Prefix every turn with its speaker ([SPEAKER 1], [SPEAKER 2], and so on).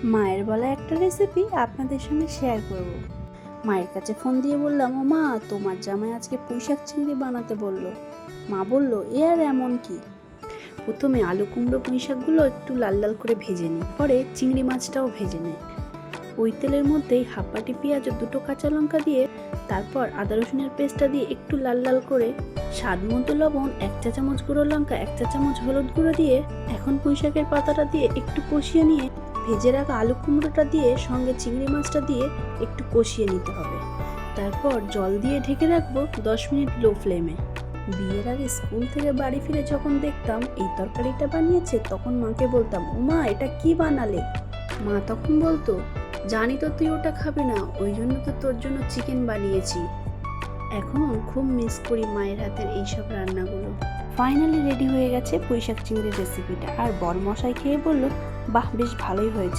[SPEAKER 1] মায়ের বলা একটা রেসিপি আপনাদের সঙ্গে শেয়ার করব। মায়ের কাছে ফোন দিয়ে বললাম, ও মা, তোমার জামাই আজকে পুঁইশাক চিংড়ি বানাতে বললো। মা বলল, এ আর এমন কি? প্রথমে আলু কুমড়ো পুঁইশাকগুলো একটু লাল লাল করে ভেজে নিই, পরে চিংড়ি মাছটাও ভেজে নেয়। ওই তেলের মধ্যেই হাফ বাটি পেঁয়াজ ও 2টো কাঁচা লঙ্কা দিয়ে, তারপর আদা রসুনের পেস্টটা দিয়ে একটু লাল লাল করে স্বাদ মতো লবণ, 1 চা চামচ গুঁড়ো লঙ্কা, 1 চা চামচ হলুদ গুঁড়ো দিয়ে এখন পুঁইশাকের পাতাটা দিয়ে একটু কষিয়ে নিয়ে ভেজে রাখা আলু কুমড়োটা দিয়ে সঙ্গে চিংড়ি মাছটা দিয়ে একটু কষিয়ে নিতে হবে। তারপর জল দিয়ে ঢেকে রাখবো 10 মিনিট লো ফ্লেমে। বিয়ের আগে স্কুল থেকে বাড়ি ফিরে যখন দেখতাম এই তরকারিটা বানিয়েছে, তখন মাকে বলতাম, ও মা, এটা কি বানালে? মা তখন বলতো, জানি তো তুই ওটা খাবি না, ওই জন্য তো তোর জন্য চিকেন বানিয়েছি। এখন খুব মিস করি মায়ের হাতের এইসব রান্নাগুলো। ফাইনালি রেডি হয়ে গেছে পুঁইশাক চিংড়ির রেসিপিটা, আর বরমশাই খেয়ে বলল, বাহ, বেশ ভালোই হয়েছে।